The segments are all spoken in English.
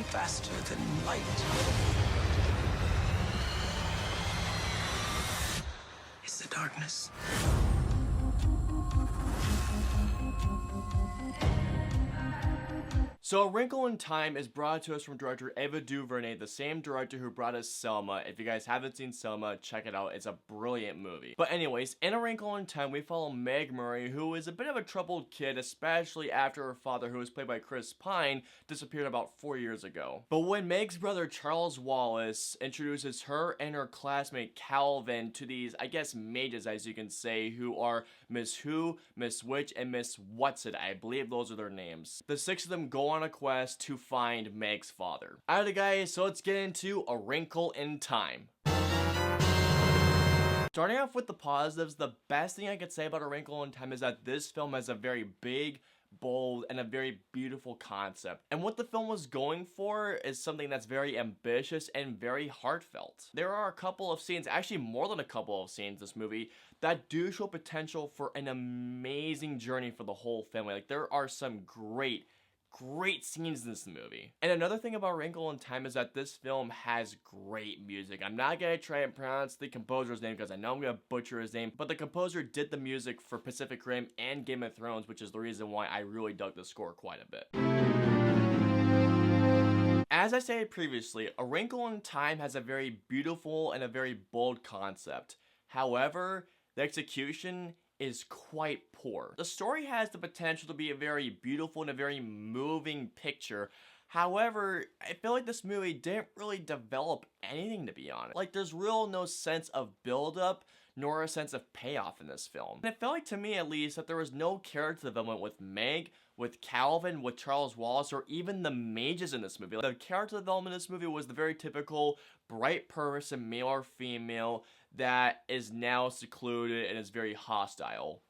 flee faster than light. Is the darkness. So, A Wrinkle in Time is brought to us from director Ava DuVernay, the same director who brought us Selma. If you guys haven't seen Selma, check it out. It's a brilliant movie. But anyways, in A Wrinkle in Time, we follow Meg Murray, who is a bit of a troubled kid, especially after her father, who was played by Chris Pine, disappeared about 4 years ago. But when Meg's brother Charles Wallace introduces her and her classmate Calvin to these, I guess, mages, as you can say, who are Miss Who, Miss Witch, and Miss What's-It. I believe those are their names. The 6 of them go on a quest to find Meg's father. Alright guys, so let's get into A Wrinkle in Time. Starting off with the positives, the best thing I could say about A Wrinkle in Time is that this film has a very big, bold, and a very beautiful concept. And what the film was going for is something that's very ambitious and very heartfelt. There are a couple of scenes, actually more than a couple of scenes in this movie, that do show potential for an amazing journey for the whole family. Like, there are some great scenes in this movie. And another thing about Wrinkle in Time is that this film has great music. I'm not gonna try and pronounce the composer's name because I know I'm gonna butcher his name, but the composer did the music for Pacific Rim and Game of Thrones, which is the reason why I really dug the score quite a bit. As I stated previously, A Wrinkle in Time has a very beautiful and a very bold concept. However, the execution is quite poor. The story has the potential to be a very beautiful and a very moving picture. However, I feel like this movie didn't really develop anything, to be honest. Like, there's no sense of build-up, nor a sense of payoff in this film. And it felt like, to me at least, that there was no character development with Meg, with Calvin, with Charles Wallace, or even the mages in this movie. The character development in this movie was the very typical bright person, male or female, that is now secluded and is very hostile.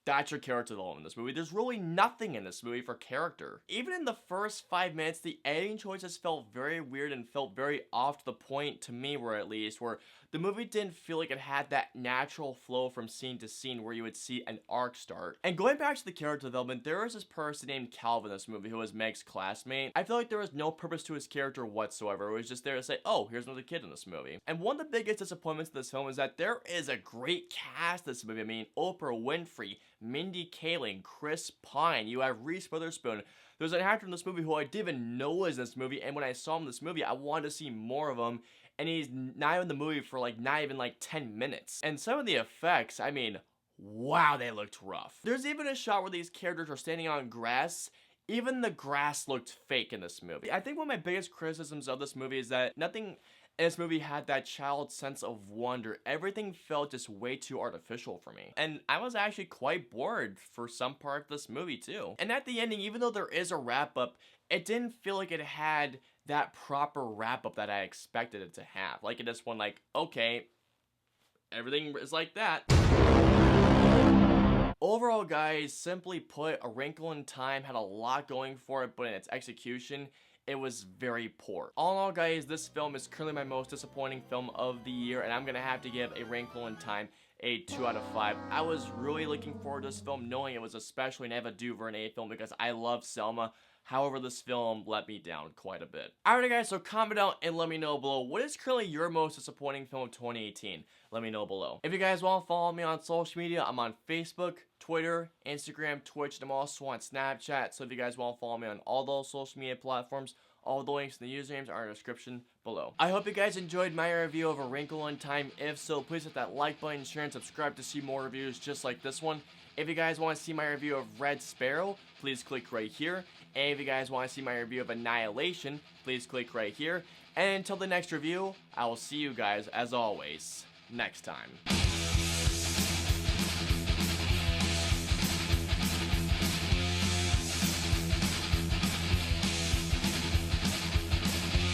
That's your character development in this movie. There's really nothing in this movie for character. Even in the first 5 minutes, the editing choices felt very weird and felt very off to the point, to me, where at least, where the movie didn't feel like it had that natural flow from scene to scene where you would see an arc start. And going back to the character development, there is this person named Calvin in this movie who was Meg's classmate. I feel like there was no purpose to his character whatsoever. It was just there to say, oh, here's another kid in this movie. And one of the biggest disappointments of this film is that there is a great cast in this movie. I mean, Oprah Winfrey, Mindy Kaling, Chris Pine, you have Reese Witherspoon. There's an actor in this movie who I didn't even know was in this movie, and when I saw him in this movie, I wanted to see more of him, and he's not in the movie for like not even like 10 minutes. And some of the effects, I mean, wow, they looked rough. There's even a shot where these characters are standing on grass. Even the grass looked fake in this movie. I think one of my biggest criticisms of this movie is that nothing in this movie had that child sense of wonder. Everything felt just way too artificial for me. And I was actually quite bored for some part of this movie too. And at the ending, even though there is a wrap-up, it didn't feel like it had that proper wrap-up that I expected it to have. Like, it just went like, okay, everything is like that. Overall, guys, simply put, A Wrinkle in Time had a lot going for it, but in its execution, it was very poor. All in all, guys, this film is currently my most disappointing film of the year, and I'm gonna have to give A Wrinkle in Time a 2 out of 5. I was really looking forward to this film, knowing it was especially an Ava DuVernay film because I love Selma. However, this film let me down quite a bit. Alright guys, so comment down and let me know below, what is currently your most disappointing film of 2018? Let me know below. If you guys want to follow me on social media, I'm on Facebook, Twitter, Instagram, Twitch, and I'm also on Snapchat. So if you guys want to follow me on all those social media platforms, all the links and the usernames are in the description below. I hope you guys enjoyed my review of A Wrinkle in Time. If so, please hit that like button, share, and subscribe to see more reviews just like this one. If you guys want to see my review of Red Sparrow, please click right here. And if you guys want to see my review of Annihilation, please click right here. And until the next review, I will see you guys, as always, next time.